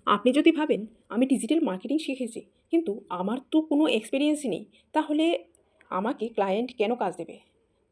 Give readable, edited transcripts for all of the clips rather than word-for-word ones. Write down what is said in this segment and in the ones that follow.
আপনি যদি ভাবেন আমি ডিজিটাল মার্কেটিং শিখেছি কিন্তু আমার তো কোনো এক্সপিরিয়েন্সই নেই, তাহলে আমাকে ক্লায়েন্ট কেন কাজ দেবে?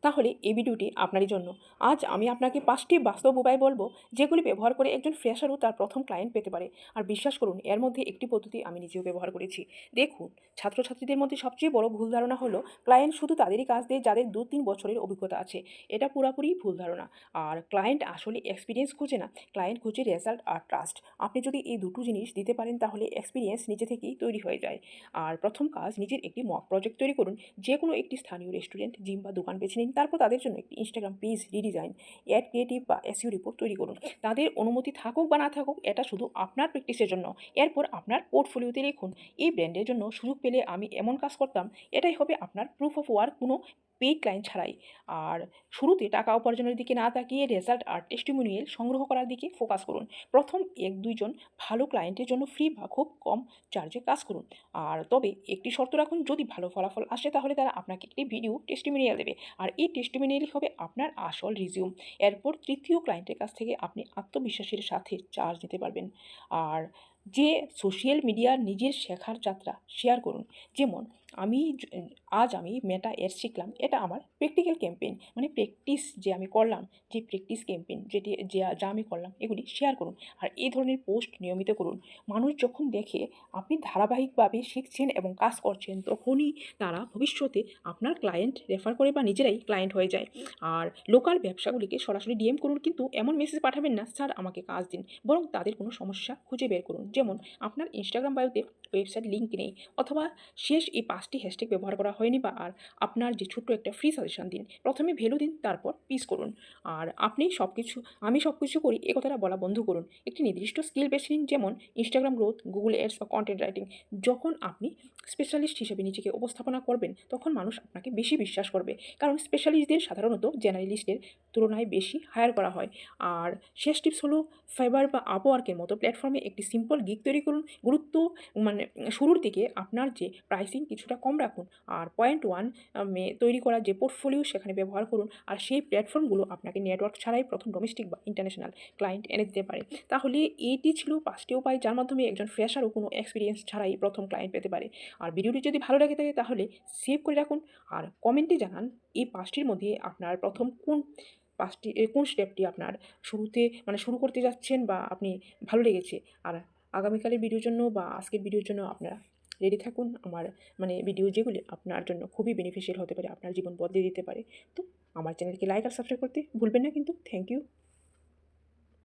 তাহলে এই ভিডিওটি আপনারই জন্য। আজ আমি আপনাকে ৫টি বাস্তব উপায় বলব, যেগুলি ব্যবহার করে একজন ফ্রেশারও তার প্রথম ক্লায়েন্ট পেতে পারে। আর বিশ্বাস করুন, এর মধ্যে একটি পদ্ধতি আমি নিজেও ব্যবহার করেছি। দেখুন, ছাত্রছাত্রীদের মধ্যে সবচেয়ে বড় ভুল ধারণা হলো ক্লায়েন্ট শুধু তাদেরই কাজ দেয় যাদের ২-৩ বছরের অভিজ্ঞতা আছে। এটা পুরাপুরি ভুল ধারণা। আর ক্লায়েন্ট আসলে এক্সপিরিয়েন্স খুঁজে না, ক্লায়েন্ট খুঁজে রেজাল্ট আর ট্রাস্ট। আপনি যদি এই দুটো জিনিস দিতে পারেন তাহলে এক্সপিরিয়েন্স নিজে থেকেই তৈরি হয়ে যায়। আর প্রথম কাজ, নিজের একটি মক প্রজেক্ট তৈরি করুন। যে কোনো একটি স্থানীয় রেস্টুরেন্ট, জিম বা দোকান বেছে নিন। তারপর তাদের জন্য একটি Instagram page redesign, add creative বা এসইও রিপোর্ট তৈরি করুন। তাদের অনুমতি থাকুক বা না থাকুক, এটা শুধু আপনার প্র্যাকটিসের জন্য। এরপর আপনার পোর্টফোলিওতে লিখুন, এই ব্র্যান্ডের জন্য সুযোগ পেলে আমি এমন কাজ করতাম। এটাই হবে আপনার প্রুফ অফ ওয়ার্ক, কোনো পেইড ক্লায়েন্ট ছাড়াই। আর শুরুতে টাকা উপার্জনের দিকে না তাকিয়ে রেজাল্ট আর টেস্টিমোনিয়াল সংগ্রহ করার দিকে ফোকাস করুন। প্রথম ১-২ জন ভালো ক্লায়েন্টের জন্য ফ্রি বা খুব কম চার্জে কাজ করুন। আর তবে একটি শর্ত রাখুন, যদি ভালো ফলাফল আসে তাহলে তারা আপনাকে একটি ভিডিও টেস্টিমোনিয়াল দেবে। আর এই টেস্টিমোনিয়ালই হবে আপনার আসল রিজিউম। এরপর তৃতীয় ক্লায়েন্টের কাছ থেকে আপনি আত্মবিশ্বাসের সাথে চার্জ নিতে পারবেন। আর যে সোশ্যাল মিডিয়ার নিজের শেখার যাত্রা শেয়ার করুন। যেমন আমি আজ আমি মেটা এডস শিখলাম। এটা আমার প্র্যাকটিক্যাল ক্যাম্পেইন, মানে প্র্যাকটিস যে আমি করলাম, যে প্র্যাকটিস ক্যাম্পেইন যা আমি করলাম, এগুলি শেয়ার করুন। আর এই ধরনের পোস্ট নিয়মিত করুন। মানুষ যখন দেখে আপনি ধারাবাহিকভাবে শিখছেন এবং কাজ করছেন, তখনই তারা ভবিষ্যতে আপনার ক্লায়েন্ট রেফার করে বা নিজেরাই ক্লায়েন্ট হয়ে যায়। আর লোকাল ব্যবসাগুলিকে সরাসরি ডিএম করুন, কিন্তু এমন মেসেজ পাঠাবেন না, স্যার আমাকে কাজ দিন। বরং তাদের কোনো সমস্যা খুঁজে বের করুন। যেমন আপনার ইনস্টাগ্রাম বায়োতে ওয়েবসাইট লিঙ্ক নেই, অথবা শেষ এই ৫টি হ্যাশট্যাগ ব্যবহার করা হয়নি, বা আর আপনার যে ছোট্ট একটা ফ্রি সাজেশন দিন। প্রথমে ভ্যালু দিন, তারপর পিস করুন। আর আমি সব কিছু করি এ কথাটা বলা বন্ধ করুন। একটি নির্দিষ্ট স্কিল বেছে নিন, যেমন ইনস্টাগ্রাম গ্রোথ, গুগল অ্যাডস বা কন্টেন্ট রাইটিং। যখন আপনি স্পেশালিস্ট হিসেবে নিজেকে উপস্থাপনা করবেন, তখন মানুষ আপনাকে বেশি বিশ্বাস করবে। কারণ স্পেশালিস্টদের সাধারণত জেনারেলিস্টের তুলনায় বেশি হায়ার করা হয়। আর শেষ টিপস হলো, ফাইবার বা আপওয়ার্কের মতো প্ল্যাটফর্মে একটি সিম্পল গিগ তৈরি করুন। মানে শুরুর দিকে আপনার যে প্রাইসিং কিছুটা কম রাখুন। আর পয়েন্ট ওয়ান তৈরি করা যে পোর্টফোলিও, সেখানে ব্যবহার করুন। আর সেই প্ল্যাটফর্মগুলো আপনাকে নেটওয়ার্ক ছাড়াই প্রথম ডোমেস্টিক বা ইন্টারন্যাশনাল ক্লায়েন্ট এনে দিতে পারে। তাহলে এটি ছিল ৫টি উপায়, যার মাধ্যমে একজন ফ্রেশারও কোনো এক্সপিরিয়েন্স ছাড়াই প্রথম ক্লায়েন্ট পেতে পারে। আর ভিডিওটি যদি ভালো লাগে থাকে তাহলে সেভ করে রাখুন। আর কমেন্টে জানান এই ৫টির মধ্যে আপনার প্রথম কোন স্টেপটি আপনার শুরু করতে যাচ্ছেন বা আপনি ভালো লেগেছে। আর আগামীকালের ভিডিওর জন্য বা আজকের ভিডিওর জন্য আপনারা রেডি থাকুন। আমার ভিডিও যেগুলি আপনার জন্য খুবই বেনিফিশিয়াল হতে পারে, আপনার জীবন বদলে দিতে পারে। তো আমার চ্যানেলকে লাইক আর সাবস্ক্রাইব করতে ভুলবেন না কিন্তু। Thank you.